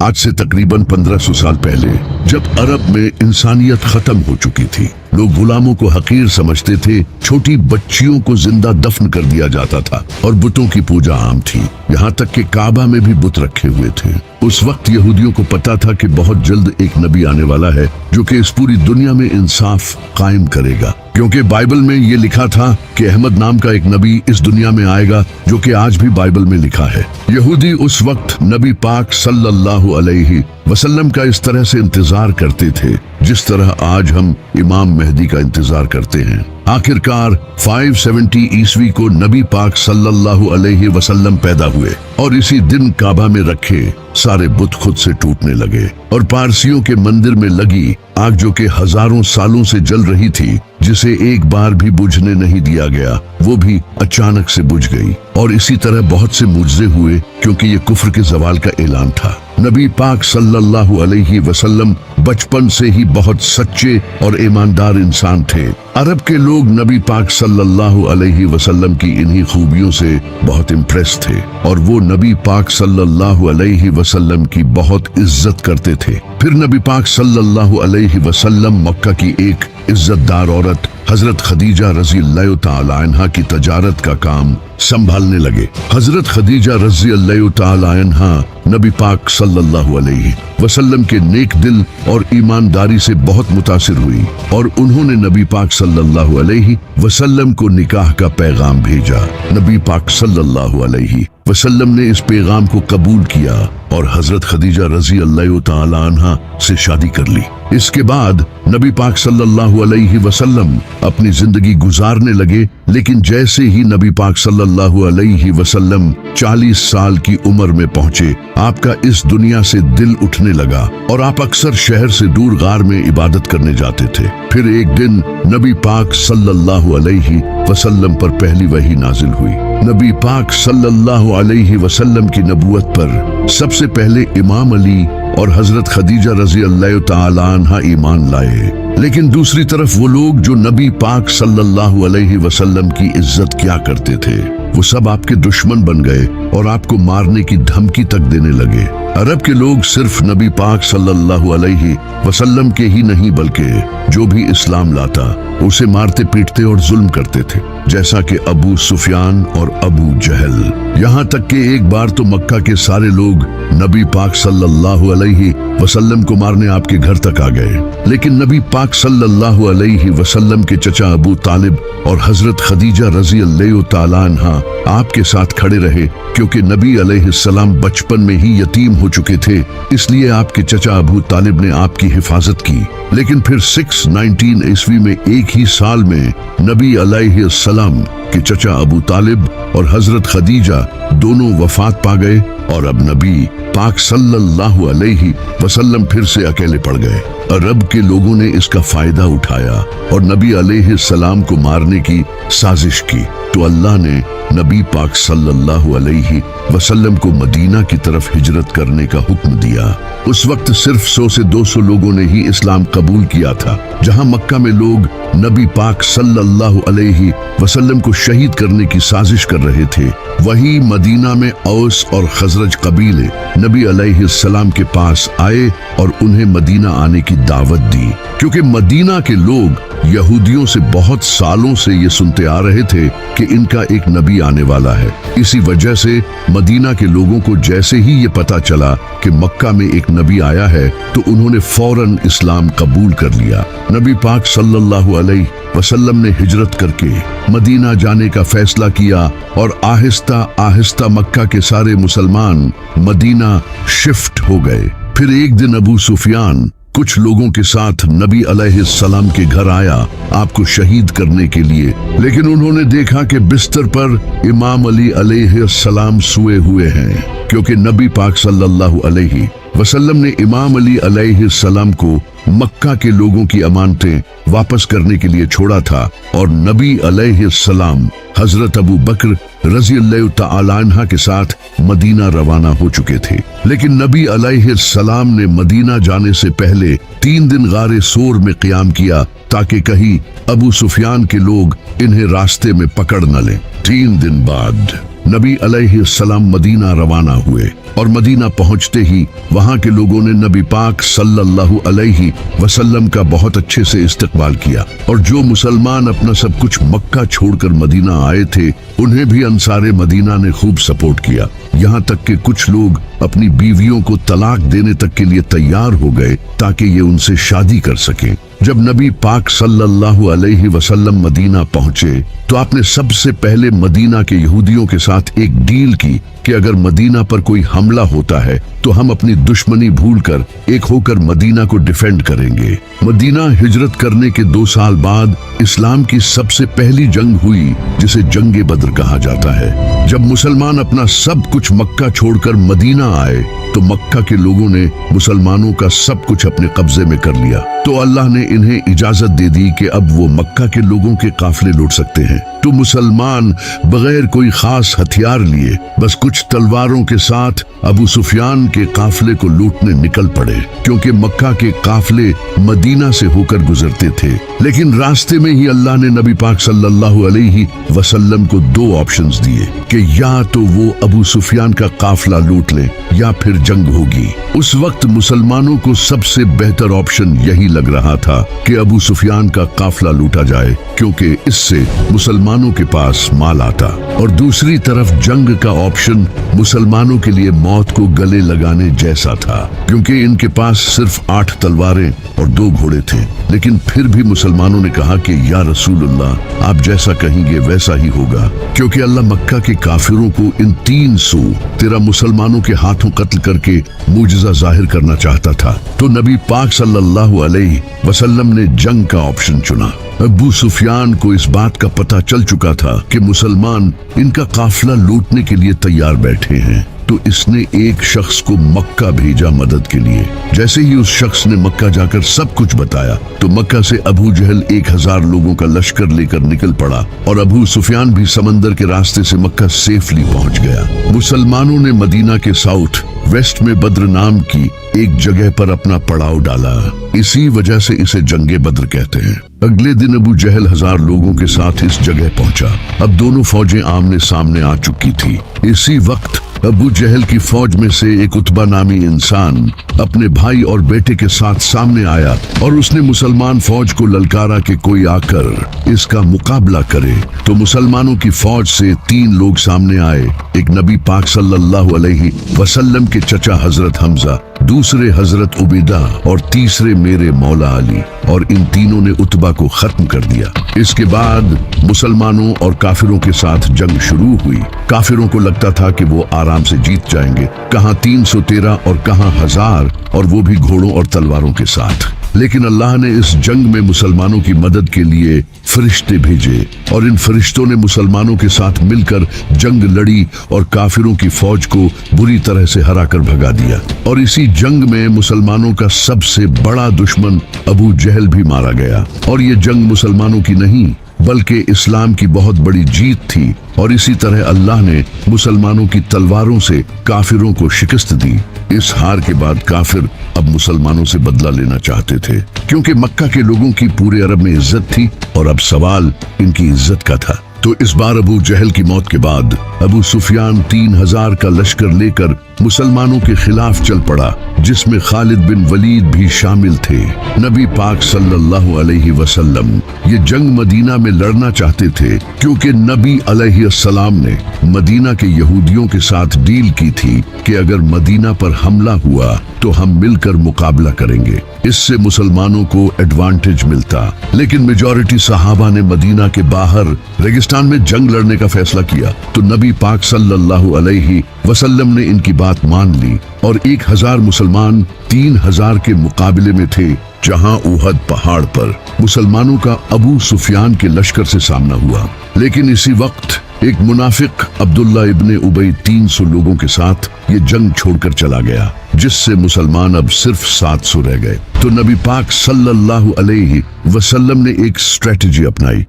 آج سے تقریباً 1500 سال پہلے جب عرب میں انسانیت ختم ہو چکی تھی، لوگ غلاموں کو حقیر سمجھتے تھے، چھوٹی بچیوں کو زندہ دفن کر دیا جاتا تھا اور بتوں کی پوجا عام تھی، یہاں تک کہ کعبہ میں بھی بت رکھے ہوئے تھے۔ اس وقت یہودیوں کو پتا تھا کہ بہت جلد ایک نبی آنے والا ہے جو کہ اس پوری دنیا میں انصاف قائم کرے گا، کیونکہ بائبل میں یہ لکھا تھا کہ احمد نام کا ایک نبی اس دنیا میں آئے گا، جو کہ آج بھی بائبل میں لکھا ہے۔ یہودی اس وقت نبی پاک صلی اللہ علیہ وسلم کا اس طرح سے انتظار کرتے تھے جس طرح آج ہم امام مہدی کا انتظار کرتے ہیں۔ آخرکار 570 عیسوی کو نبی پاک صلی اللہ علیہ وسلم پیدا ہوئے اور اسی دن کعبہ میں رکھے سارے بت خود سے ٹوٹنے لگے، اور پارسیوں کے مندر میں لگی آگ جو کہ ہزاروں سالوں سے جل رہی تھی، جسے ایک بار بھی بجھنے نہیں دیا گیا، وہ بھی اچانک سے بجھ گئی۔ اور اسی طرح بہت سے معجزے ہوئے، کیونکہ یہ کفر کے زوال کا اعلان تھا۔ نبی پاک صلی اللہ علیہ وسلم بچپن سے ہی بہت سچے اور ایماندار انسان تھے۔ عرب کے لوگ نبی پاک صلی اللہ علیہ وسلم کی انہی خوبیوں سے بہت امپریس تھے، اور وہ نبی پاک صلی اللہ علیہ وسلم کی بہت عزت کرتے تھے۔ پھر نبی پاک صلی اللہ علیہ وسلم مکہ کی ایک عزت دار عورت حضرت خدیجہ رضی اللہ تعالی عنہا کی تجارت کا کام سنبھالنے لگے۔ حضرت خدیجہ رضی اللہ تعالی عنہا نبی پاک صلی اللہ علیہ وسلم کے نیک دل اور ایمانداری سے بہت متاثر ہوئی، اور انہوں نے نبی پاک صلی اللہ علیہ وسلم کو نکاح کا پیغام بھیجا۔ نبی پاک صلی اللہ علیہ وسلم نے اس پیغام کو قبول کیا اور حضرت خدیجہ رضی اللہ تعالی عنہا سے شادی کر لی۔ اس کے بعد نبی پاک صلی اللہ علیہ وسلم اپنی زندگی گزارنے لگے، لیکن جیسے ہی نبی پاک صلی اللہ علیہ وسلم 40 سال کی عمر میں پہنچے، آپ کا اس دنیا سے دل اٹھنے لگا اور آپ اکثر شہر سے دور غار میں عبادت کرنے جاتے تھے۔ پھر ایک دن نبی پاک صلی اللہ علیہ وسلم پر پہلی وحی نازل ہوئی۔ نبی پاک صلی اللہ علیہ وسلم کی نبوت پر سب سے پہلے امام علی اور حضرت خدیجہ رضی اللہ تعالی عنہا ایمان لائے، لیکن دوسری طرف وہ لوگ جو نبی پاک صلی اللہ علیہ وسلم کی عزت کیا کرتے تھے، وہ سب آپ کے دشمن بن گئے اور آپ کو مارنے کی دھمکی تک دینے لگے۔ عرب کے لوگ صرف نبی پاک صلی اللہ علیہ وسلم کے ہی نہیں بلکہ جو بھی اسلام لاتا اسے مارتے پیٹتے اور ظلم کرتے تھے، جیسا کہ ابو سفیان اور ابو جہل۔ یہاں تک کہ ایک بار تو مکہ کے سارے لوگ نبی پاک صلی اللہ علیہ وسلم کو مارنے آپ کے گھر تک آ گئے، لیکن نبی پاک صلی اللہ علیہ وسلم کے چچا ابو طالب اور حضرت خدیجہ رضی اللہ تعالی عنہا آپ کے ساتھ کھڑے رہے، کیونکہ نبی علیہ السلام بچپن میں ہی یتیم ہو چکے تھے، اس لیے آپ کے چچا ابو طالب نے آپ کی حفاظت کی۔ لیکن پھر 619 عیسوی میں ایک ہی سال میں نبی علیہ السلام کے چچا ابو طالب اور حضرت خدیجہ دونوں وفات پا گئے، اور اب نبی پاک صلی اللہ علیہ وسلم پھر سے اکیلے پڑ گئے۔ عرب کے لوگوں نے اس کا فائدہ اٹھایا اور نبی علیہ السلام کو مارنے کی سازش کی، تو اللہ نے نبی پاک صلی اللہ علیہ وسلم کو مدینہ کی طرف ہجرت کرنے کا حکم دیا۔ اس وقت صرف 100 سے 200 لوگوں نے ہی اسلام قبول کیا تھا۔ جہاں مکہ میں لوگ نبی پاک صلی اللہ علیہ وسلم کو شہید کرنے کی سازش کر رہے تھے، وہی مدینہ میں اوس اور خزرج قبیلے نبی علیہ السلام کے پاس آئے اور انہیں مدینہ آنے کی دعوت دی، کیونکہ مدینہ کے لوگ یہودیوں سے بہت سالوں سے یہ سنتے آ رہے تھے کہ ان کا ایک نبی آنے والا ہے۔ اسی وجہ سے مدینہ کے لوگوں کو جیسے ہی یہ پتا چلا کہ مکہ میں ایک نبی آیا ہے تو انہوں نے فوراً اسلام قبول کر لیا۔ نبی پاک صلی اللہ علیہ وسلم نے ہجرت کر کے مدینہ جانے کا فیصلہ کیا، اور آہستہ آہستہ مکہ کے سارے مسلمان مدینہ شفٹ ہو گئے۔ پھر ایک دن ابو سفیان کچھ لوگوں کے ساتھ نبی علیہ السلام کے گھر آیا آپ کو شہید کرنے کے لیے، لیکن انہوں نے دیکھا کہ بستر پر امام علی علیہ السلام سوئے ہوئے ہیں، کیونکہ نبی پاک صلی اللہ علیہ وسلم نے امام علی علیہ السلام کو مکہ کے لوگوں کی امانتیں واپس کرنے کے لیے چھوڑا تھا، اور نبی علیہ السلام حضرت ابو بکر رضی اللہ تعالی عنہ کے ساتھ مدینہ روانہ ہو چکے تھے۔ لیکن نبی علیہ السلام نے مدینہ جانے سے پہلے 3 دن غار سور میں قیام کیا، تاکہ کہیں ابو سفیان کے لوگ انہیں راستے میں پکڑ نہ لیں۔ 3 دن بعد नबी अलैहिस्सलाम मदीना रवाना हुए और मदीना पहुंचते ही वहां के लोगों ने नबी पाक सल्लल्लाहु अलैहि वसल्लम का बहुत अच्छे से इस्तकबाल किया और जो मुसलमान अपना सब कुछ मक्का छोड़कर मदीना आए थे उन्हें भी अंसारे मदीना ने खूब सपोर्ट किया। यहाँ तक कि कुछ लोग अपनी बीवियों को तलाक देने तक के लिए तैयार हो गए ताकि ये उनसे शादी कर सकें। जब नबी पाक सल्लल्लाहु अलैहि वसल्लम मदीना पहुंचे तो आपने सबसे पहले मदीना के यहूदियों के साथ एक डील की कि अगर मदीना पर कोई हमला होता है तो हम अपनी दुश्मनी भूलकर एक होकर मदीना को डिफेंड करेंगे। मदीना हिजरत करने के 2 साल बाद इस्लाम की सबसे पहली जंग हुई जिसे जंगे बद्र कहा जाता है। जब मुसलमान अपना सब कुछ मक्का छोड़कर मदीना आए तो मक्का के लोगों ने मुसलमानों का सब कुछ अपने कब्जे में कर लिया तो अल्लाह ने इन्हें इजाजत दे दी कि अब वो मक्का के लोगों के काफिले लूट सकते हैं। तो मुसलमान बगैर कोई खास हथियार लिए बस कुछ तलवारों के साथ अबू सुफियान के काफिले को लूटने निकल पड़े क्योंकि मक्का के काफिले मदीना से होकर गुजरते थे। लेकिन रास्ते में ही अल्लाह ने नबी पाक सल्लल्लाहु अलैहि वसल्लम को 2 ऑप्शंस दिए कि या तो वो अबू सुफियान का काफिला लूट ले या फिर जंग होगी। उस वक्त मुसलमानों को सबसे बेहतर ऑप्शन यही लग रहा था कि अबू सुफियान का काफिला लूटा जाए क्योंकि इससे मुसलमानों के पास माल आता और दूसरी तरफ जंग का ऑप्शन मुसलमानों के लिए मौत को गले लगाने जैसा था क्योंकि इनके पास सिर्फ 8 तलवारें और 2 घोड़े थे। लेकिन फिर भी मुसलमानों ने कहा कि या रसूलुल्लाह आप जैसा कहेंगे वैसा ही होगा क्योंकि अल्लाह मक्का के काफिरों को इन 300 तेरा मुसलमानों के हाथों कत्ल करके मुजज़ा जाहिर करना चाहता था। तो नबी पाक सल्लल्लाहु अलैहि वसल्लम ने जंग का ऑप्शन चुना। अबू सुफियान को इस बात का पता चल चुका था कि मुसलमान इनका काफिला लूटने के लिए तैयार बैठे हैं तो इसने एक शख्स को मक्का भेजा मदद के लिए। जैसे ही उस शख्स ने मक्का जाकर सब कुछ बताया तो मक्का से अबू जहल 1000 लोगों का लश्कर लेकर निकल पड़ा और अबू सुफियान भी समंदर के रास्ते से मक्का सेफली पहुंच गया। मुसलमानों ने मदीना के साउथ वेस्ट में बद्र नाम की एक जगह पर अपना पड़ाव डाला। इसी वजह से इसे जंगे बद्र कहते हैं। अगले दिन अबू जहल 1000 लोगों के साथ इस जगह पहुंचा। अब दोनों फौजें आमने सामने आ चुकी थी। इसी वक्त अबू जहल की फौज में से एक उतबा नामी इंसान अपने भाई और बेटे के साथ सामने आया और उसने मुसलमान फौज को ललकारा कि कोई आकर इसका मुकाबला करे। तो मुसलमानों की फौज से 3 लोग सामने आए। एक नबी पाक सल्लल्लाहु अलैहि वसल्लम के चचा हजरत हमजा, दूसरे हजरत उबैदा और तीसरे मेरे मौला अली, और इन तीनों ने उतबा को खत्म कर दिया। इसके बाद मुसलमानों और काफिरों के साथ जंग शुरू हुई। काफिरों को लगता था कि वो आराम से जीत जाएंगे, कहां 313 और कहां 1000, और वो भी घोड़ों और तलवारों के साथ। लेकिन अल्लाह ने इस जंग में मुसलमानों की मदद के लिए फरिश्ते भेजे और इन फरिश्तों ने मुसलमानों के साथ मिलकर जंग लड़ी और काफिरों की फौज को बुरी तरह से हराकर भगा दिया। और इसी जंग में मुसलमानों का सबसे बड़ा दुश्मन अबू जहल भी मारा गया। और ये जंग मुसलमानों की नहीं बल्कि इस्लाम की बहुत बड़ी जीत थी। और इसी तरह अल्लाह ने मुसलमानों की तलवारों से काफिरों को शिकस्त दी। इस हार के बाद काफिर अब मुसलमानों से बदला लेना चाहते थे क्योंकि मक्का के लोगों की पूरे अरब में इज्जत थी और अब सवाल इनकी इज्जत का था। तो इस बार अबू जहल की मौत के बाद अबू सुफियान 3000 का लश्कर लेकर मुसलमानों के खिलाफ चल पड़ा, जिसमें खालिद बिन वलीद भी शामिल थे। नबी पाक सल्लल्लाहु अलैहि वसल्लम ये जंग मदीना में लड़ना चाहते थे क्योंकि नबी अलैहिस्सलाम ने मदीना के यहूदियों के साथ डील की थी कि अगर मदीना पर हमला हुआ तो हम मिलकर मुकाबला करेंगे। इससे मुसलमानों को एडवांटेज मिलता। लेकिन मेजॉरिटी सहाबा ने मदीना के बाहर रेगिस्तान में जंग लड़ने का फैसला किया। तो नबी पाक सल्लल्लाहु अलैहि वसल्लम ने इनकी बात मान ली और 1000 मुसलमान 3000 के मुकाबले में थे, जहां उहद पहाड़ पर मुसलमानों का अबू सुफियान के लश्कर से सामना हुआ। लेकिन इसी वक्त एक मुनाफिक अब्दुल्ला इब्ने उबई 300 लोगों के साथ ये जंग छोड़कर चला गया, जिससे मुसलमान अब सिर्फ 700 रह गए। तो नबी पाक सल्लल्लाहु अलैहि वसल्लम ने एक स्ट्रेटजी अपनाई।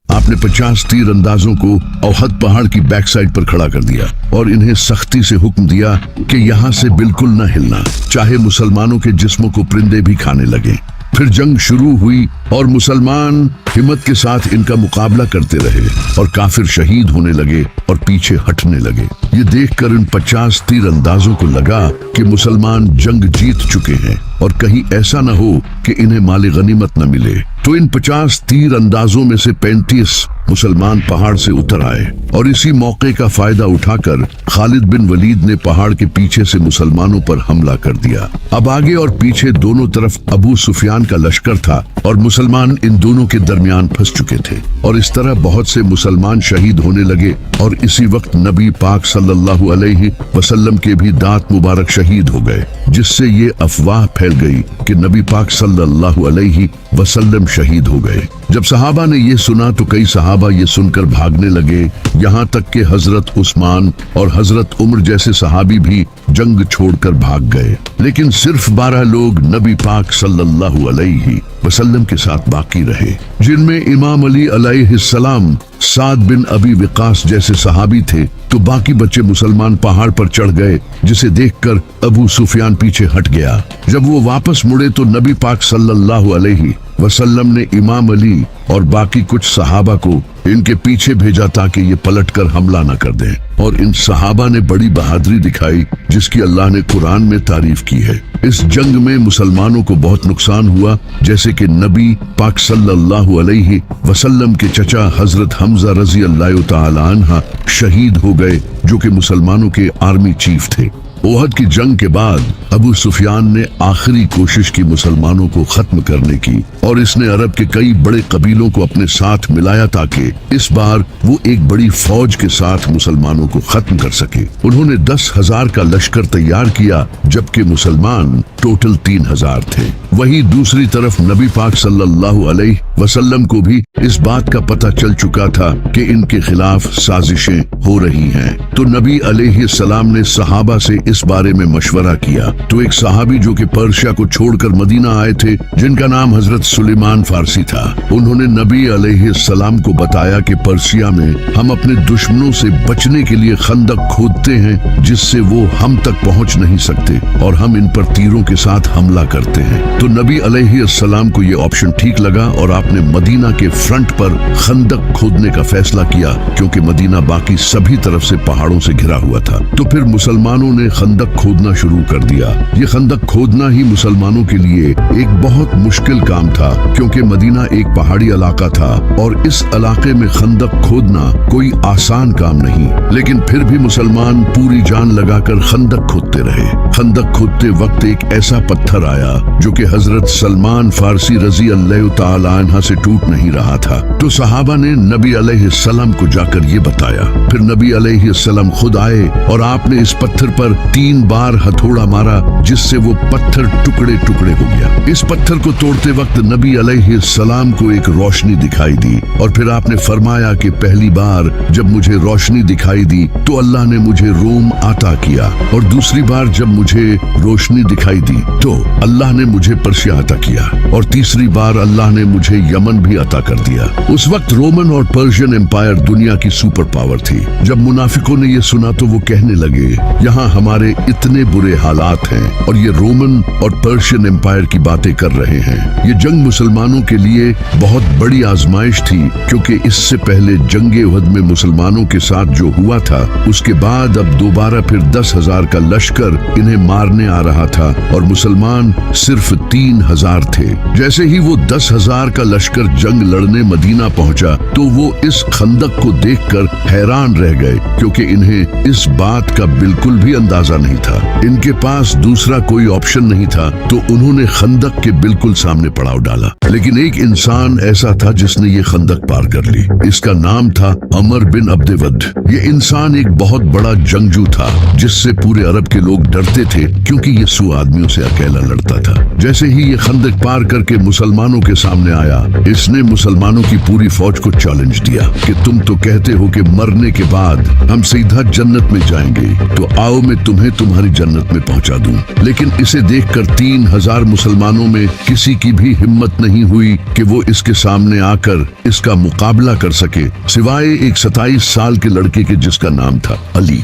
आपने 50 तीर अंदाजों को उहद पहाड़ की बैक साइड पर खड़ा कर दिया और इन्हें सख्ती से हुक्म दिया कि यहाँ से बिल्कुल न हिलना, चाहे मुसलमानों के जिस्मों को परिंदे भी खाने लगे। फिर जंग शुरू हुई और मुसलमान हिम्मत के साथ इनका मुकाबला करते रहे और काफिर शहीद होने लगे और पीछे हटने लगे। ये देखकर इन 50 तीरंदाजों को लगा कि मुसलमान जंग जीत चुके हैं और कहीं ऐसा न हो कि इन्हें माले गनीमत न मिले। तो इन 50 तीरंदाजों में से 35 मुसलमान पहाड़ से उतर आए और इसी मौके का फायदा उठाकर खालिद बिन वलीद ने पहाड़ के पीछे से मुसलमानों पर हमला कर दिया। अब आगे और पीछे दोनों तरफ अबू सुफियान का लश्कर था और मुसलमान इन दोनों के दरमियान फंस चुके थे और इस तरह बहुत से मुसलमान शहीद होने लगे। और इसी वक्त नबी पाक सल्लल्लाहु अलैहि वसल्लम के भी दांत मुबारक शहीद हो गए, जिससे ये अफवाह फैल गई कि नबी पाक सल्लल्लाहु अलैहि वसल्लम शहीद हो गए। जब सहाबा ने ये सुना तो कई सहाबा ये सुनकर भागने लगे, यहाँ तक कि हजरत उस्मान और हजरत उमर जैसे सहाबी भी जंग छोड़कर भाग गए। लेकिन सिर्फ 12 लोग नबी पाक सल्लल्लाहु अलैहि वसल्लम के साथ बाकी रहे, जिनमें इमाम अली अलैहिस्सलाम, साद बिन अबी वक़ास जैसे सहाबी थे। तो बाकी बच्चे मुसलमान पहाड़ पर चढ़ गए, जिसे देखकर अबू सुफियान पीछे हट गया। जब वो वापस मुड़े तो नबी पाक सल्लल्लाहु अलैहि वसल्लम ने इमाम अली और बाकी कुछ सहाबा को इनके पीछे भेजा ताकि ये पलटकर हमला न कर दें। और इन सहाबा ने बड़ी बहादुरी दिखाई, जिसकी अल्लाह ने कुरान में तारीफ की है। इस जंग में मुसलमानों को बहुत नुकसान हुआ, जैसे कि नबी पाक सल्लल्लाहु अलैहि वसल्लम के चचा हजरत हमजा रजी अल्लाह तआला अन्हा शहीद हो गए, जो कि मुसलमानों के आर्मी चीफ थे। ओहद की जंग के बाद अबू सुफियान ने आखिरी कोशिश की मुसलमानों को खत्म करने की और इसने अरब के कई बड़े कबीलों को अपने साथ मिलाया ताकि इस बार वो एक बड़ी फौज के साथ मुसलमानों को खत्म कर सके। उन्होंने 10,000 का लश्कर तैयार किया, जबकि मुसलमान टोटल 3,000 थे। वहीं दूसरी तरफ नबी पाक सल्लल्लाहु अलैहि वसल्लम को भी इस बात का पता चल चुका था कि इनके खिलाफ साजिशें हो रही हैं। तो नबी अलैहिस्सलाम ने सहाबा से इस बारे में मशवरा किया। तो एक सहाबी जो कि पर्शिया को छोड़कर मदीना आए थे, जिनका नाम हजरत सुलेमान फारसी था, उन्होंने नबी अलैहिस्सलाम को बताया कि पर्शिया में हम अपने दुश्मनों से बचने के लिए खंदक खोदते हैं, जिससे वो हम तक पहुंच नहीं सकते और हम इन पर तीरों के साथ हमला करते हैं। तो नबी अलैहिस्सलाम को ये ऑप्शन ठीक लगा और आपने मदीना के फ्रंट पर खंदक खोदने का फैसला किया, क्योंकि मदीना बाकी सभी तरफ से पहाड़ों से घिरा हुआ था। तो फिर मुसलमानों ने खंदक खोदना शुरू कर दिया। ये खंदक खोदना ही मुसलमानों के लिए एक बहुत मुश्किल काम था, क्योंकि मदीना एक पहाड़ी इलाका था और इस इलाके में खंदक खोदना कोई आसान काम नहीं। लेकिन फिर भी मुसलमान पूरी जान लगाकर खंदक खोदते रहे। खंदक खोदते वक्त एक ऐसा पत्थर आया जो कि हजरत सलमान फारसी रजी अल्लाह तआला अन्हा से टूट नहीं रहा था। तो सहाबा ने नबी अलैहिस्सलाम को जाकर ये बताया। फिर नबी अलैहिस्सलाम खुद आए और आपने इस पत्थर पर 3 बार हथौड़ा मारा, जिससे वो पत्थर टुकड़े टुकड़े हो गया। इस पत्थर को तोड़ते वक्त नबी अलैहिस्सलाम को एक रोशनी दिखाई दी और फिर आपने फरमाया कि पहली बार जब मुझे रोशनी दिखाई दी तो अल्लाह ने मुझे रोम अता किया, और दूसरी बार जब मुझे रोशनी दिखाई दी तो अल्लाह ने मुझे पर्शिया अता किया, और तीसरी बार अल्लाह ने मुझे यमन भी अता कर दिया। उस वक्त रोमन और पर्शियन एम्पायर दुनिया की सुपर पावर थी। जब मुनाफिकों ने ये सुना तो वो कहने लगे, यहाँ हमारे इतने बुरे हालात हैं और ये रोमन और पर्शियन एम्पायर की बातें कर रहे हैं। ये जंग मुसलमानों के लिए बहुत बड़ी आजमाइश थी, क्योंकि इससे पहले जंगे उहद में मुसलमानों के साथ जो हुआ था, उसके बाद अब दोबारा फिर 10,000 का लश्कर इन्हें मारने आ रहा था और मुसलमान सिर्फ 3,000 थे। जैसे ही वो 10,000 का लश्कर जंग लड़ने मदीना पहुंचा तो वो इस खंदक को देखकर हैरान रह गए, क्योंकि इन्हें इस बात का बिल्कुल भी अंदाजा नहीं था। इनके पास दूसरा कोई ऑप्शन नहीं था, तो उन्होंने खंदक के बिल्कुल सामने पड़ाव डाला। लेकिन एक इंसान ऐसा था जिसने ये खंदक पार कर ली। इसका नाम था अमर बिन अब्देवद। ये इंसान एक बहुत बड़ा जंगजू था, जिससे पूरे अरब के लोग डरते थे, क्योंकि ये 100 आदमियों से अकेला लड़ता था। जैसे ही ये खंदक पार करके मुसलमानों के सामने आया, इसने मुसलमानों की पूरी फौज को चैलेंज दिया कि तुम तो कहते हो कि मरने के बाद हम सीधा जन्नत में जाएंगे, तो आओ मैं तुम्हें तुम्हारी जन्नत में पहुंचा दूं। लेकिन इसे देखकर 3,000 मुसलमानों में किसी की भी हिम्मत नहीं हुई कि वो इसके सामने आकर इसका मुकाबला कर सके, सिवाय एक 27 साल के लड़के के जिसका नाम था अली,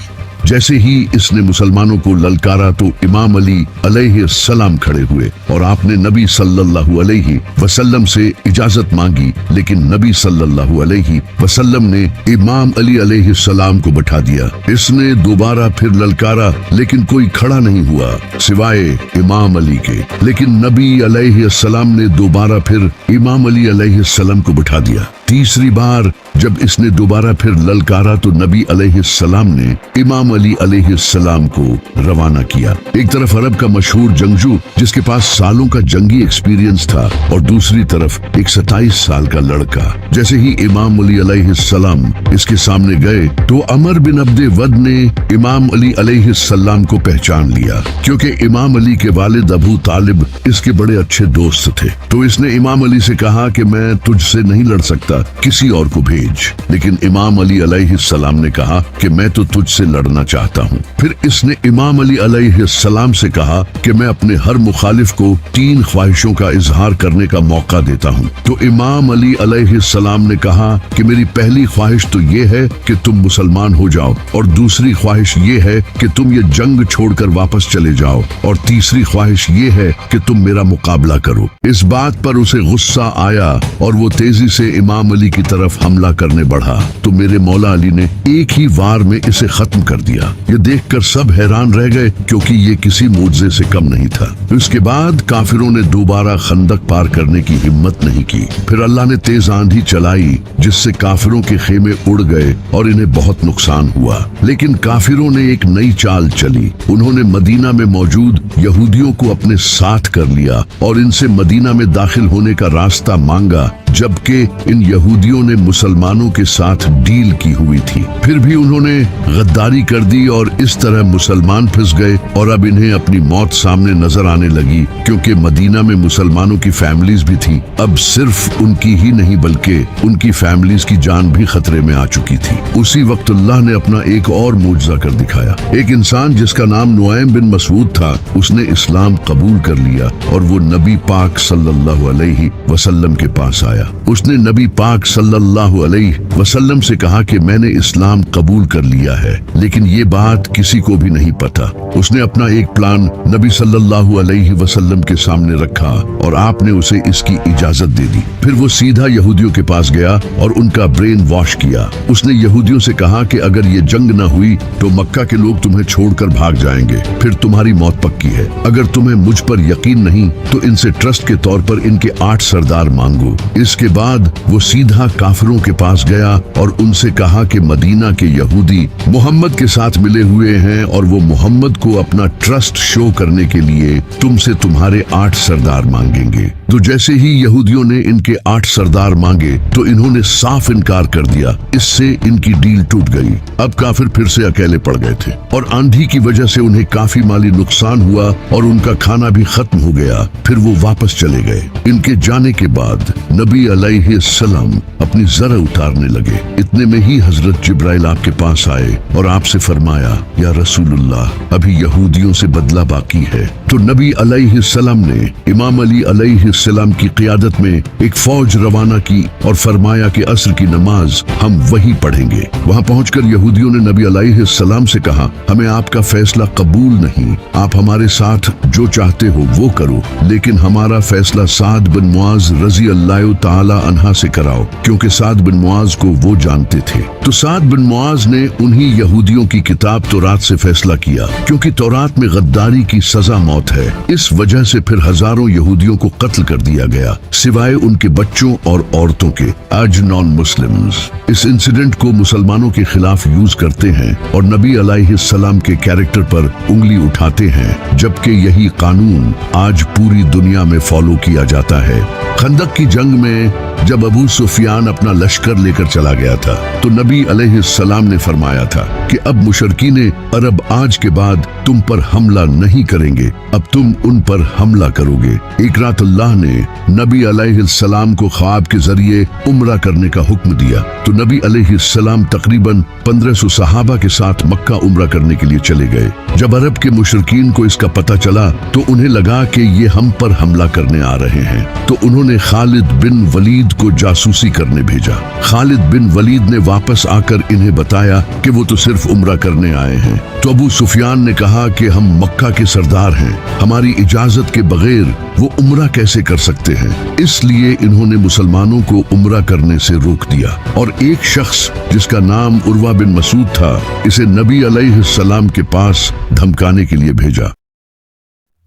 जैसे ही इसने मुसलमानों को ललकारा तो इमाम अली अलैहिस्सलाम खड़े हुए और आपने नबी सल्लल्लाहु अलैहि वसल्लम से इजाजत मांगी, लेकिन नबी सल्लल्लाहु अलैहि वसल्लम ने इमाम अली अलैहिस्सलाम को बैठा दिया। इसने दोबारा फिर ललकारा, लेकिन कोई खड़ा नहीं हुआ सिवाय इमाम अली के। लेकिन नबी अलैहिस्सलाम ने दोबारा फिर इमाम अली अलैहिस्सलाम को बैठा दिया। तीसरी बार जब इसने दोबारा फिर ललकारा तो नबी अलैहिस्सलाम ने इमाम अली अलैहिस्सलाम को रवाना किया। एक तरफ अरब का मशहूर जंगजू जिसके पास सालों का जंगी एक्सपीरियंस था, और दूसरी तरफ एक 27 साल का लड़का। जैसे ही इमाम अली अलैहिस्सलाम इसके सामने गए तो अमर बिन अब्दे वद ने इमाम अली अलैहिस्सलाम को पहचान लिया, क्योंकि इमाम अली के वालिद अबू तालिब इसके बड़े अच्छे दोस्त थे। तो इसने इमाम अली से कहा कि मैं तुझसे नहीं लड़ सकता, किसी और को भेज। लेकिन इमाम अली अलैहिस्सलाम ने कहा कि मैं तो तुझसे लड़ना चाहता हूँ। फिर इसने इमाम अली अलैहिस्सलाम से कहा कि मैं अपने हर मुखालिफ को 3 ख्वाहिशों का इजहार करने का मौका देता हूँ। तो इमाम अली अलैहिस्सलाम ने कहा कि मेरी पहली ख्वाहिश तो ये है कि तुम मुसलमान हो जाओ, और दूसरी ख्वाहिश ये है कि तुम ये जंग छोड़कर वापस चले जाओ, और तीसरी ख्वाहिश ये है कि तुम मेरा मुकाबला करो। इस बात पर उसे गुस्सा आया और वो तेजी से इमाम अली की तरफ हमला करने बढ़ा, तो मेरे मौला अली ने एक ही वार में इसे खत्म कर दिया। ये देखकर सब हैरान रह गए, क्योंकि ये किसी मुआजिजे से कम नहीं था। इसके बाद काफिरों ने दोबारा खंदक पार करने की हिम्मत नहीं की। फिर अल्लाह ने तेज आंधी चलाई, जिससे काफिरों के खेमे उड़ गए और इन्हें बहुत नुकसान हुआ। लेकिन काफिरों ने एक नई चाल चली। उन्होंने मदीना में मौजूद यहूदियों को अपने साथ कर लिया और इनसे मदीना में दाखिल होने का रास्ता मांगा, जबकि इन यहूदियों ने मुसलमानों के साथ डील की हुई थी। फिर भी उन्होंने गद्दारी कर दी और इस तरह मुसलमान फंस गए, और अब इन्हें अपनी मौत सामने नजर आने लगी, क्योंकि मदीना में मुसलमानों की फैमिलीज भी थी। अब सिर्फ उनकी ही नहीं बल्कि उनकी फैमिलीज की जान भी खतरे में आ चुकी थी। उसी वक्त अल्लाह ने अपना एक और मुजज़ा कर दिखाया। एक इंसान जिसका नाम नुआइम बिन मसूद था, उसने इस्लाम कबूल कर लिया और वो नबी पाक सल्लल्लाहु अलैहि वसल्लम के पास आया। उसने नबी पाक सल्लल्लाहु अलैहि वसल्लम से कहा कि मैंने इस्लाम कबूल कर लिया है, लेकिन ये बात किसी को भी नहीं पता। उसने अपना एक प्लान नबी सल्लल्लाहु अलैहि वसल्लम के सामने रखा और आपने उसे इसकी इजाजत दे दी। फिर वो सीधा यहूदियों के पास गया और उनका ब्रेन वॉश किया। उसने यहूदियों से कहा कि अगर ये जंग न हुई तो मक्का के लोग तुम्हें छोड़कर भाग जाएंगे, फिर तुम्हारी मौत पक्की है। अगर तुम्हें मुझ पर यकीन नहीं तो इनसे ट्रस्ट के तौर पर इनके 8 सरदार मांगो। इसके बाद वो सीधा काफिरों के पास गया और उनसे कहा कि मदीना के यहूदी मोहम्मद के साथ मिले हुए हैं और वो मोहम्मद को अपना ट्रस्ट शो करने के लिए तुमसे तुम्हारे 8 सरदार मांगेंगे। तो जैसे ही यहूदियों ने इनके 8 सरदार मांगे तो इन्होंने साफ इनकार कर दिया। इससे इनकी डील टूट गई। अब काफिर फिर से अकेले पड़ गए थे और आंधी की वजह से उन्हें काफी माली नुकसान हुआ और उनका खाना भी खत्म हो गया। फिर वो वापस चले गए। इनके जाने के बाद नबी अलैहिस्सलाम अपनी ज़रा उतारने लगे। इतने में ही हजरत जिब्राइल आपके पास आए और आपसे फरमाया, या रसूलुल्लाह, अभी यहूदियों से बदला बाकी है। तो नबी अलैहिस्सलाम ने इमाम अली अलैहिस्सलाम की क़ियादत में एक फौज रवाना की और फरमाया कि असर की नमाज हम वही पढ़ेंगे। वहां पहुंचकर यहूदियों ने नबी अलैहिस्सलाम से कहा, हमें आपका फैसला कबूल नहीं, आप हमारे साथ जो चाहते हो वो करो, लेकिन हमारा फैसला साद बिन मुआज रजी अल्लाह ताला अन्हा से कराओ, क्योंकि साद बिन मुआज को वो जानते थे। तो साद बिन मुआज ने उन्हीं यहूदियों की किताब तौरात से फैसला किया, क्योंकि तौरात में गद्दारी की सजा मौत है। इस वजह से फिर हजारों यहूदियों को कत्ल कर दिया गया, सिवाय उनके बच्चों और औरतों के। आज नॉन मुस्लिम्स इस इंसिडेंट को मुसलमानों के खिलाफ यूज करते हैं और नबी अलैहिस्सलाम के कैरेक्टर पर उंगली उठाते हैं, जबकि यही कानून आज पूरी दुनिया में फॉलो किया जाता है। खंदक की जंग में जब अबू सुफियान अपना लश्कर लेकर चला गया था तो नबी अलैहिस्सलाम ने फरमाया था कि अब मुशरकीने अरब आज के बाद तुम पर हमला नहीं करेंगे, अब तुम उन पर हमला करोगे। एक रात अल्लाह ने नबी अलैहिस्सलाम को ख्वाब के जरिए उम्रा करने का हुक्म दिया तो नबी अलैहिस्सलाम तकरीबन 1500 सहाबा के साथ मक्का उम्रा करने के लिए चले गए। जब अरब के मुशरिकीन को इसका पता चला तो उन्हें लगा कि ये हम पर हमला करने आ रहे हैं, तो उन्होंने खालिद बिन वलीद को जासूसी करने भेजा। खालिद बिन वलीद ने वापस आकर इन्हें बताया कि वो तो सिर्फ उम्रा करने आए हैं। तो अबू सुफियान ने कहा कि हम मक्का के सरदार हैं, हमारी इजाजत के बगैर वो उम्रा कैसे कर सकते हैं। इसलिए इन्होंने मुसलमानों को उम्रा करने से रोक दिया और एक शख्स जिसका नाम उर्वा बिन मसूद था, इसे नबी अलैहिस्सलाम के पास धमकाने के लिए भेजा।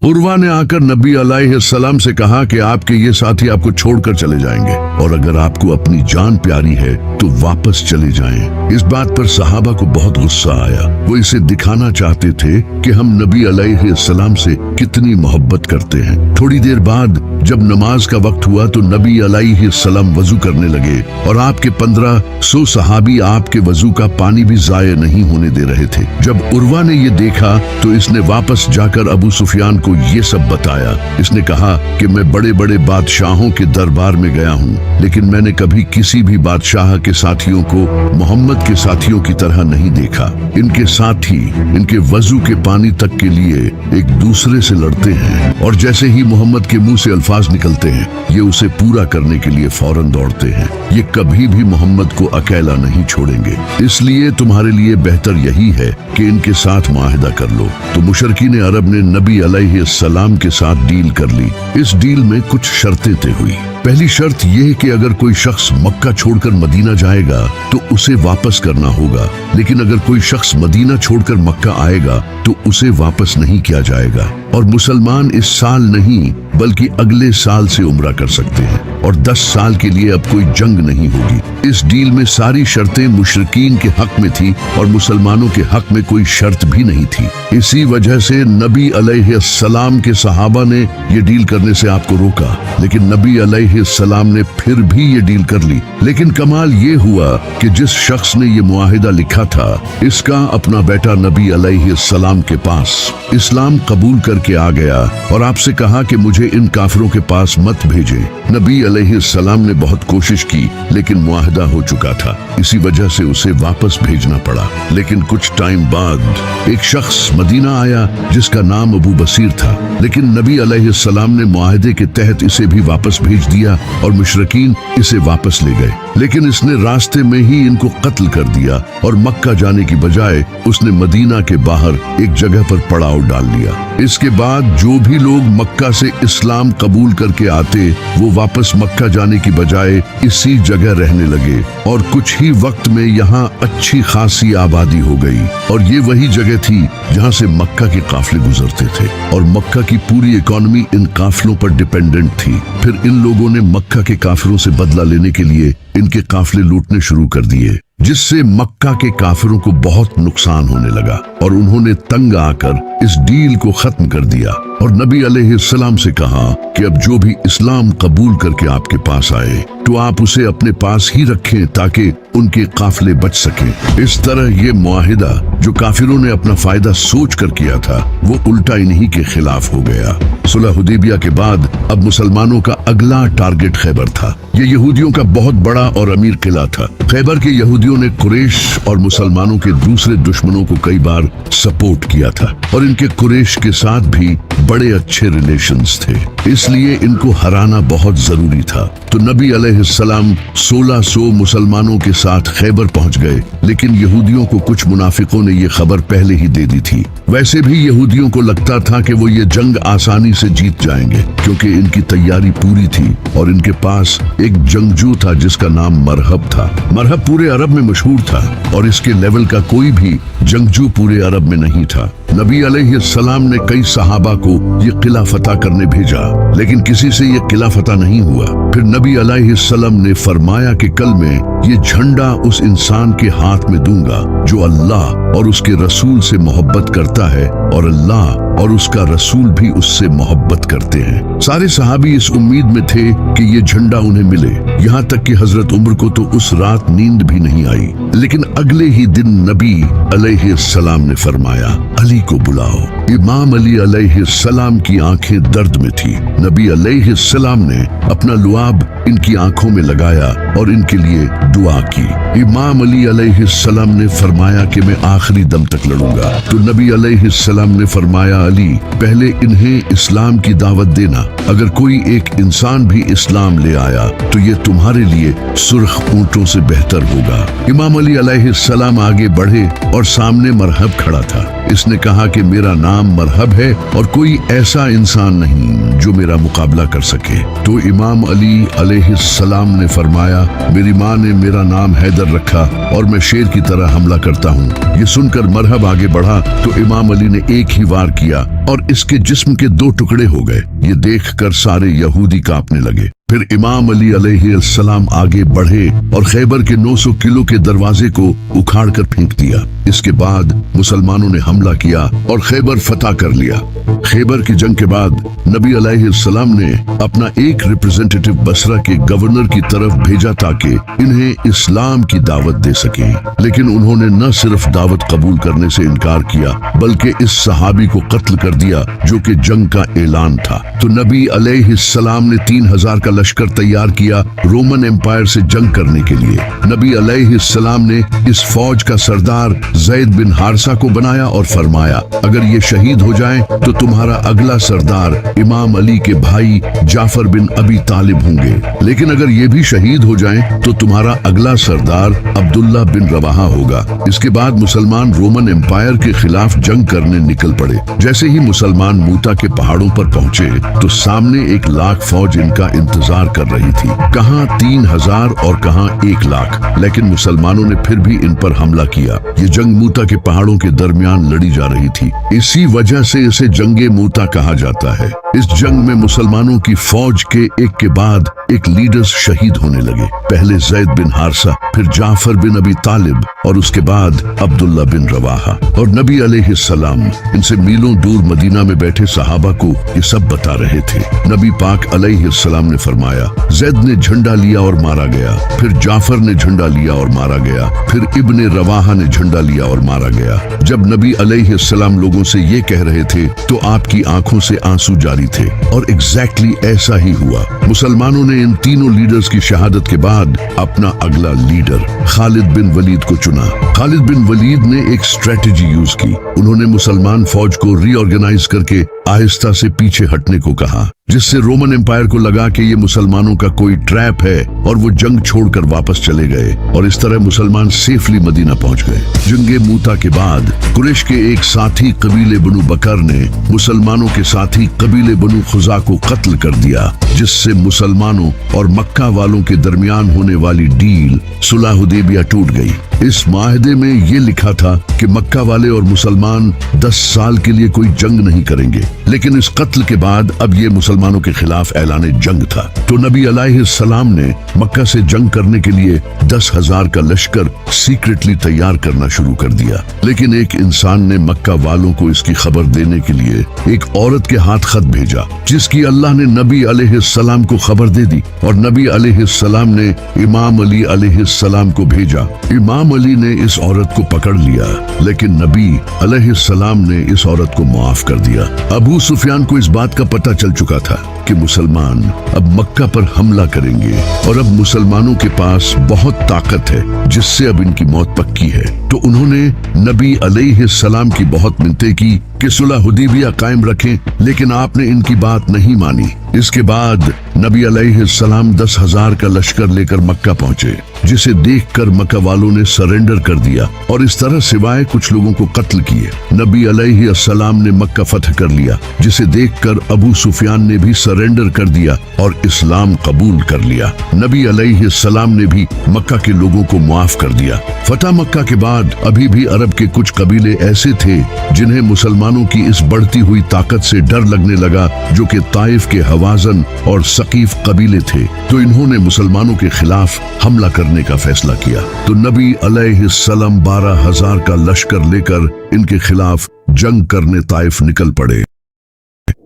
उर्वा ने आकर नबी अलैहिस्सलाम से कहा कि आपके ये साथी आपको छोड़कर चले जाएंगे और अगर आपको अपनी जान प्यारी है तो वापस चले जाएं। इस बात पर सहाबा को बहुत गुस्सा आया। वो इसे दिखाना चाहते थे कि हम नबी अलैहिस्सलाम से कितनी मोहब्बत करते हैं। थोड़ी देर बाद जब नमाज का वक्त हुआ तो नबी अलैहिस्सलाम वजू करने लगे और आपके 1500 सहाबी आपके वजू का पानी भी जाया नहीं होने दे रहे थे। जब उर्वा ने ये देखा तो इसने वापस जाकर अबू सुफियान को ये सब बताया। इसने कहा कि मैं बड़े बड़े बादशाहों के दरबार में गया हूँ, लेकिन मैंने कभी किसी भी बादशाह के साथियों को मोहम्मद के साथियों की तरह नहीं देखा। इनके साथी इनके वजू के पानी तक के लिए एक दूसरे से लड़ते हैं और जैसे ही मोहम्मद के मुंह से अल्फाज निकलते हैं ये उसे पूरा करने के लिए फौरन दौड़ते हैं। ये कभी भी मोहम्मद को अकेला नहीं छोड़ेंगे, इसलिए तुम्हारे लिए बेहतर यही है कि इनके साथ मुआहिदा कर लो। तो मुशरिकीन अरब ने नबी अलैहिस्सलाम के साथ डील कर ली। इस डील में कुछ शर्तें तय हुई। पहली शर्त यह कि अगर कोई शख्स मक्का छोड़कर मदीना जाएगा तो उसे वापस करना होगा, लेकिन अगर कोई शख्स मदीना छोड़कर मक्का आएगा तो उसे वापस नहीं किया जाएगा और मुसलमान इस साल नहीं बल्कि अगले साल से उम्रा कर सकते हैं और 10 साल के लिए अब कोई जंग नहीं होगी। इस डील में सारी शर्तें मुशरिकीन के हक में थी और मुसलमानों के हक में कोई शर्त भी नहीं थी। इसी वजह से नबी अलैहिस्सलाम के सहाबा ने ये डील करने से आपको रोका, लेकिन नबी अलैहिस्सलाम ने फिर भी ये डील कर ली। लेकिन कमाल ये हुआ कि जिस शख्स ने ये मुआहिदा लिखा था इसका अपना बेटा नबी अलैहिस्सलाम के पास इस्लाम कबूल करके आ गया और आपसे कहा कि मुझे इन काफिरों के पास मत भेजें। नबी अलैहिस्सलाम ने बहुत कोशिश की लेकिन मुआहिदा हो चुका था, इसी वजह से उसे वापस भेजना पड़ा। लेकिन कुछ टाइम बाद एक शख्स मदीना आया जिसका नाम अबू बसीर था, लेकिन नबी अलैहिस्सलाम ने मुआहिदे के तहत इसे भी वापस भेज दिया और मुशरिकीन इसे वापस ले गए। लेकिन इसने रास्ते में ही इनको कत्ल कर दिया और मक्का जाने की बजाय उसने मदीना के बाहर एक जगह पर पड़ाव डाल लिया। इसके बाद जो भी लोग मक्का से इस्लाम कबूल करके आते वो वापस मक्का जाने की बजाय इसी जगह रहने लगे और कुछ ही वक्त में यहाँ अच्छी खासी आबादी हो गई और ये वही जगह थी जहाँ से मक्का के काफिले गुजरते थे और मक्का की पूरी इकोनॉमी इन काफिलों पर डिपेंडेंट थी। फिर इन लोगों ने मक्का के काफिरों से बदला लेने के लिए इनके काफिले लूटने शुरू कर दिए, जिससे मक्का के काफिरों को बहुत नुकसान होने लगा और उन्होंने तंग आकर इस डील को खत्म कर दिया और नबी अलैहिस्सलाम से कहा कि अब जो भी इस्लाम कबूल करके आपके पास आए तो आप उसे अपने पास ही रखें ताकि उनके काफिले बच सकें। इस तरह ये मुआहिदा जो काफिरों ने अपना फायदा सोच कर किया था वो उल्टा इन्हीं के खिलाफ हो गया। सुलह हुदैबिया के बाद अब मुसलमानों का अगला टारगेट खैबर था। ये यहूदियों का बहुत बड़ा और अमीर किला था। खैबर के यहूदियों ने कुरैश और मुसलमानों के दूसरे दुश्मनों को कई बार सपोर्ट किया था और इनके कुरैश के साथ भी बड़े अच्छे रिलेशंस थे, इसलिए इनको हराना बहुत जरूरी था। तो नबी अलैहिस्सलाम 1600 मुसलमानों के साथ खैबर पहुंच गए, लेकिन यहूदियों को कुछ मुनाफिकों ने ये खबर पहले ही दे दी थी। वैसे भी यहूदियों को लगता था कि वो ये जंग आसानी से जीत जाएंगे क्योंकि इनकी तैयारी पूरी थी और इनके पास एक जंगजू था जिसका नाम मरहब था। मरहब पूरे अरब में मशहूर था और इसके लेवल का कोई भी जंगजू पूरे अरब में नहीं था। नबी अलैहिस्सलाम ने कई सहाबा को ये किला फतह करने भेजा, लेकिन किसी से ये किला फतह नहीं हुआ। फिर नबी अलैहिस्सलाम ने फरमाया कि कल मैं ये झंडा उस इंसान के हाथ में दूंगा जो अल्लाह और उसके रसूल से मोहब्बत करता है और अल्लाह और उसका रसूल भी उससे मोहब्बत करते हैं। सारे सहाबी इस उम्मीद में थे कि ये झंडा उन्हें मिले, यहाँ तक कि हजरत उमर को तो उस रात नींद भी नहीं आई। लेकिन अगले ही दिन नबी अलैहिस्सलाम ने फरमाया, अली को बुलाओ। इमाम अली अलैहिस्सलाम की आंखें दर्द में थी। नबी अलैहिस्सलाम ने अपना लुआब इनकी आंखों में लगाया और इनके लिए दुआ की। इमाम अली अलैहिस्सलाम ने फरमाया कि मैं आखिरी दम तक लड़ूंगा। तो नबी अलैहिस्सलाम ने फरमाया, अली पहले इन्हें इस्लाम की दावत देना। अगर कोई एक इंसान भी इस्लाम ले आया तो ये तुम्हारे लिए सुर्ख ऊंटों से बेहतर होगा। इमाम अली अलैहिस्सलाम आगे बढ़े और सामने मरहब खड़ा था। इसने कहा कि मेरा नाम मरहब है और कोई ऐसा इंसान नहीं जो मेरा मुकाबला कर सके। तो इमाम अली अलैहिस्सलाम ने फरमाया, मेरी माँ ने मेरा नाम हैदर रखा और मैं शेर की तरह हमला करता हूँ। ये सुनकर मरहब आगे बढ़ा तो इमाम अली ने एक ही वार किया और इसके जिस्म के 2 टुकड़े हो गए। ये देखकर सारे यहूदी कांपने लगे। फिर इमाम अली अलैहिस्सलाम आगे बढ़े और खैबर के 900 किलो के दरवाजे को उखाड़ कर फेंक दिया। इसके बाद मुसलमानों ने हमला किया और खैबर फतह कर लिया। खैबर की जंग के बाद नबी अलैहिस्सलाम ने अपना एक रिप्रेजेंटेटिव बसरा के गवर्नर की तरफ भेजा ताकि इन्हें इस्लाम की दावत दे सके, लेकिन उन्होंने न सिर्फ दावत कबूल करने से इनकार किया बल्कि इस सहाबी को कत्ल कर दिया जो कि जंग का ऐलान था। तो नबी अलैहिस्सलाम ने 3000 का लश्कर तैयार किया रोमन एम्पायर से जंग करने के लिए। नबी अलैहिस्सलाम ने इस फौज का सरदार ज़ैद बिन हारिसा को बनाया और फरमाया, अगर ये शहीद हो जाएं तो तुम्हारा अगला सरदार इमाम अली के भाई जाफर बिन अबी तालिब होंगे, लेकिन अगर ये भी शहीद हो जाएं तो तुम्हारा अगला सरदार अब्दुल्ला बिन रवाहा होगा। इसके बाद मुसलमान रोमन एम्पायर के खिलाफ जंग करने निकल पड़े। जैसे ही मुसलमान मूता के पहाड़ों पर पहुंचे तो सामने 1 लाख फौज इनका इंतजार कर रही थी। कहां 3000 और कहां 1 लाख, लेकिन मुसलमानों ने फिर भी इन पर हमला किया। ये जंग मूता के पहाड़ों के दरमियान लड़ी जा रही थी। इसी वजह से इसे जंगे मूता कहा जाता है। इस जंग में मुसलमानों की फौज के एक के बाद एक लीडर्स शहीद होने लगे। पहले ज़ैद बिन हारिसा, फिर जाफर बिन अबी तालिब और उसके बाद अब्दुल्ला बिन रवाहा। और नबी अलैहिस्सलाम इनसे मीलों दूर मदीना में बैठे सहाबा को ये सब बता रहे थे। नबी पाक अलैहिस्सलाम ने फरमाया, ज़ैद ने झंडा लिया और मारा गया, फिर जाफर ने झंडा लिया और मारा गया, फिर इब्ने रवाहा ने झंडा लिया और मारा गया। जब नबी अलैहिस्सलाम लोगों से ये कह रहे थे तो आपकी आंखों से आंसू जारी थे और एग्जैक्टली ऐसा ही हुआ। मुसलमानों ने इन तीनों लीडर्स की शहादत के बाद अपना अगला लीडर खालिद बिन वलीद को चुना। खालिद बिन वलीद ने एक स्ट्रेटेजी यूज की। उन्होंने मुसलमान फौज को रीऑर्गेनाइज करके आहिस्ता से पीछे हटने को कहा, जिससे रोमन एम्पायर को लगा कि ये मुसलमानों का कोई ट्रैप है और वो जंग छोड़कर वापस चले गए और इस तरह मुसलमान सेफली मदीना पहुंच गए। जंगे मूता के बाद कुरैश के एक साथी कबीले बनु बकर ने मुसलमानों के साथी कबीले बनु खुजा को कत्ल कर दिया, जिससे मुसलमानों और मक्का वालों के दरमियान होने वाली डील सुलह हुदैबिया टूट गई। इस माहदे में ये लिखा था कि मक्का वाले और मुसलमान 10 साल के लिए कोई जंग नहीं करेंगे, लेकिन इस कत्ल के बाद अब ये मुसलमानों के खिलाफ ऐलान जंग था। तो नबी अलैहिस्सलाम ने मक्का से जंग करने के लिए 10,000 का लश्कर सीक्रेटली तैयार करना शुरू कर दिया। लेकिन एक इंसान ने मक्का वालों को इसकी खबर देने के लिए एक औरत के हाथ खत भेजा, जिसकी अल्लाह ने नबी अलैहिस्सलाम को खबर दे दी और नबी अलैहिस्सलाम ने इमाम अली अलैहिस्सलाम को भेजा। इमाम अली ने इस औरत को पकड़ लिया, लेकिन नबी अलैहिस्सलाम ने इस औरत को माफ कर दिया। अबू सुफियान को इस बात का पता चल चुका था कि मुसलमान अब मक्का पर हमला करेंगे और अब मुसलमानों के पास बहुत ताकत है, जिससे अब इनकी मौत पक्की है। तो उन्होंने नबी अलैहिस्सलाम की बहुत मिन्नतें की कि सुलह हुदैबिया कायम रखें, लेकिन आपने इनकी बात नहीं मानी। इसके बाद नबी अलैहिस्सलाम 10,000 का लश्कर लेकर मक्का पहुंचे, जिसे देखकर मक्का वालों ने सरेंडर कर दिया और इस तरह सिवाय कुछ लोगों को कत्ल किए। नबी अलैहिस्सलाम ने मक्का फतह कर लिया, जिसे देखकर अबू सुफियान ने भी सरेंडर कर दिया और इस्लाम कबूल कर लिया। नबी अलैहिस्सलाम ने भी मक्का के लोगों को माफ कर दिया। फतह मक्का के बाद अभी भी अरब के कुछ कबीले ऐसे थे जिन्हें मुसलमानों की इस बढ़ती हुई ताकत से डर लगने लगा, जो कि ताइफ के हवाजन और सकीफ कबीले थे। तो इन्होंने मुसलमानों के खिलाफ हमला करने का फैसला किया। तो नबी अलैहिस्सलाम 12,000 का लश्कर लेकर इनके खिलाफ जंग करने ताइफ निकल पड़े।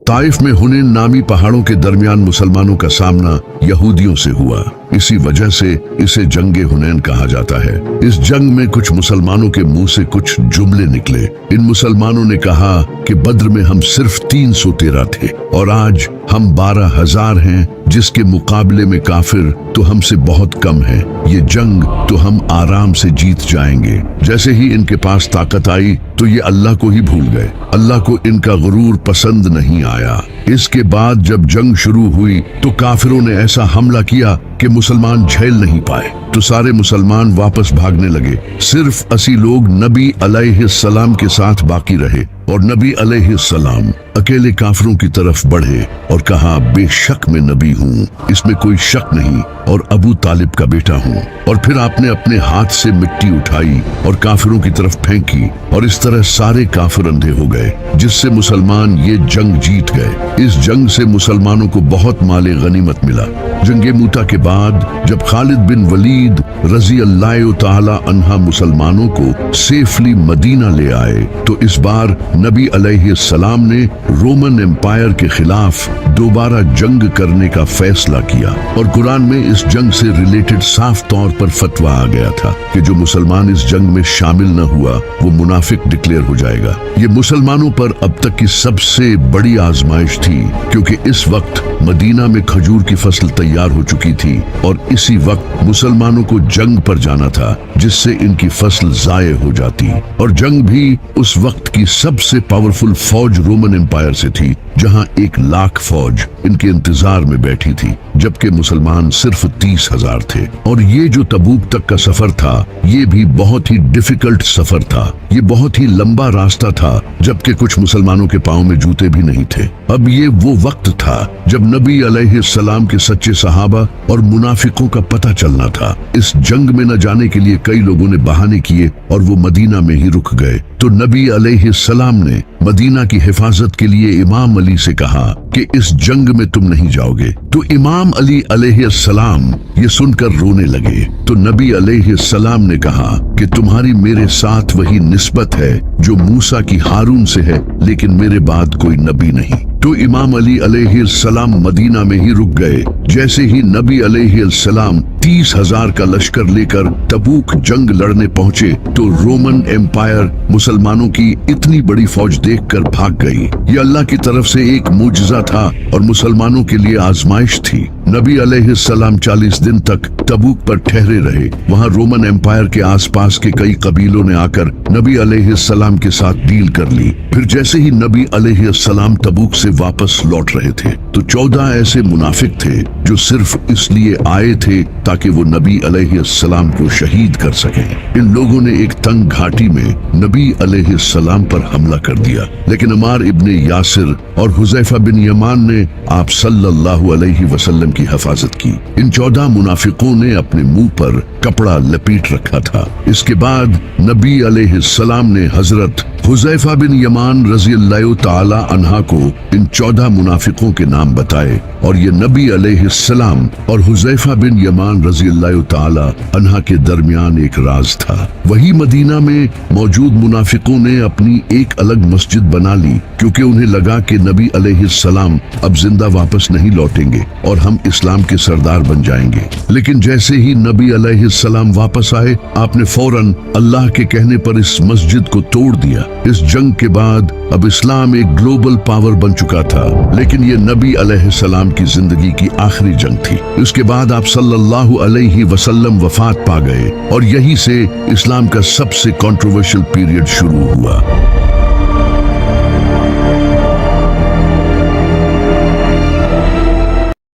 ताइफ में हुनैन नामी पहाड़ों के दरमियान मुसलमानों का सामना यहूदियों से हुआ। इसी वजह से इसे जंगे हुनैन कहा जाता है। इस जंग में कुछ मुसलमानों के मुंह से कुछ जुमले निकले। इन मुसलमानों ने कहा कि बद्र में हम सिर्फ 313 थे और आज हम 12,000 हैं, जिसके मुकाबले में काफिर तो हमसे बहुत कम है। ये जंग तो हम आराम से जीत जाएंगे। जैसे ही इनके पास ताकत आई तो ये अल्लाह को ही भूल गए। अल्लाह को इनका गुरूर पसंद नहीं आया। इसके बाद जब जंग शुरू हुई तो काफिरों ने ऐसा हमला किया कि मुसलमान झेल नहीं पाए, तो सारे मुसलमान वापस भागने लगे। सिर्फ 80 लोग नबी अलैहिस्सलाम के साथ बाकी रहे और नबी अलैहिस्सलाम अकेले काफिरों की तरफ बढ़े और कहा, बेशक मैं नबी हूँ, इसमें कोई शक नहीं, और अबू तालिब का बेटा हूँ। और फिर आपने अपने हाथ से मिट्टी उठाई और काफिरों की तरफ फेंकी और इस तरह सारे काफिर अंधे हो गए, जिससे मुसलमान ये जंग जीत गए। इस जंग से मुसलमानों को बहुत माले गनीमत मिला। जंगे मूता के बाद जब खालिद बिन वलीद रजी अल्लाह ताला अन्हा मुसलमानों को सेफली मदीना ले आए, तो इस बार नबी अलैहिस्सलाम ने रोमन एम्पायर के खिलाफ दोबारा जंग करने का फैसला किया और कुरान में इस जंग से रिलेटेड साफ तौर पर फतवा आ गया था कि जो मुसलमान इस जंग में शामिल न हुआ वो मुनाफिक डिक्लेयर हो जाएगा। ये मुसलमानों पर अब तक की सबसे बड़ी आजमाइश थी, क्योंकि इस वक्त मदीना में खजूर की फसल तैयार हो चुकी थी और इसी वक्त मुसलमानों को जंग पर जाना था, जिससे इनकी फसल जाये हो जाती। और जंग भी उस वक्त की सबसे पावरफुल फौज रोमन एम्पायर से थी, जहां 1 लाख फौज इनके इंतजार में बैठी थी, जबकि मुसलमान सिर्फ 30,000 थे। और ये जो तबूक तक का सफर था, ये भी बहुत ही डिफिकल्ट सफर था। ये बहुत ही लंबा रास्ता था, जबकि कुछ मुसलमानों के पांव में जूते भी नहीं थे। अब ये वो वक्त था जब नबी अलैहिस्सलाम के सच्चे सहाबा और मुनाफिकों का पता चलना था। इस जंग में न जाने के लिए कई लोगों ने बहाने किए और वो मदीना में ही रुक गए। तो नबी अलैहिस्सलाम ने मदीना की हिफाजत के लिए इमाम अली से कहा कि इस जंग में तुम नहीं जाओगे। तो इमाम अली अलैहिस्सलाम ये सुनकर रोने लगे। तो नबी अलैहिस्सलाम ने कहा कि तुम्हारी मेरे साथ वही निस्बत है जो मूसा की हारून से है, लेकिन मेरे बाद कोई नबी नहीं। तो इमाम अली अलैहिस्सलाम मदीना में ही रुक गए। जैसे ही नबी अलैहिस्सलाम 30,000 का लश्कर लेकर तबूक जंग लड़ने पहुंचे, तो रोमन एम्पायर मुसलमानों की इतनी बड़ी फौज देखकर भाग गई। ये अल्लाह की तरफ से एक मुजज़ा था और मुसलमानों के लिए आजमाइश थी। नबी अलैहिस्सलाम 40 दिन तक तबूक पर ठहरे रहे। वहां रोमन एम्पायर के आसपास के कई कबीलों ने आकर नबी अलैहिस्सलाम के साथ डील कर ली। फिर जैसे ही नबी अलैहिस्सलाम तबूक से वापस लौट रहे थे, तो 14 ऐसे मुनाफिक थे जो सिर्फ इसलिए आए थे ताकि वो नबी अलैहिस्सलाम को शहीद कर सकें। इन लोगों ने एक तंग घाटी में नबी अलैहिस्सलाम पर हमला कर दिया, लेकिन अमार इब्ने यासिर और हुज़ैफा बिन यमान ने आप सल्लल्लाहु अलैहि वसल्लम की हिफाजत की। इन 14 मुनाफिकों ने अपने मुंह पर कपड़ा लपेट रखा था। इसके बाद नबी अलैहिस्सलाम ने हजरत हुज़ैफा बिन यमान रज़ी अल्लाह ताला अन्हा को इन 14 मुनाफिकों के नाम बताए, और ये नबी अलैहिस्सलाम और हुज़ैफा बिन यमान रज़ी अल्लाह ताला अन्हा के दरमियान एक राज था। वही मदीना में मौजूद मुनाफिकों ने अपनी एक अलग मस्जिद बना ली, क्योंकि उन्हें लगा कि नबी अलैहिस्सलाम अब जिंदा वापस नहीं लौटेंगे और हम इस्लाम के सरदार बन जाएंगे। लेकिन जैसे ही नबी अलैहिस्सलाम वापस आए, आपने फौरन अल्लाह के कहने पर इस मस्जिद को तोड़ दिया। इस जंग के बाद अब इस्लाम एक ग्लोबल पावर बन चुका था, लेकिन ये नबी अलैहिस्सलाम की जिंदगी की आखिरी जंग थी। इसके बाद आप सल्लल्लाहु अलैहि वसल्लम वफात पा गए और यहीं से इस्लाम का सबसे कंट्रोवर्शियल पीरियड शुरू हुआ।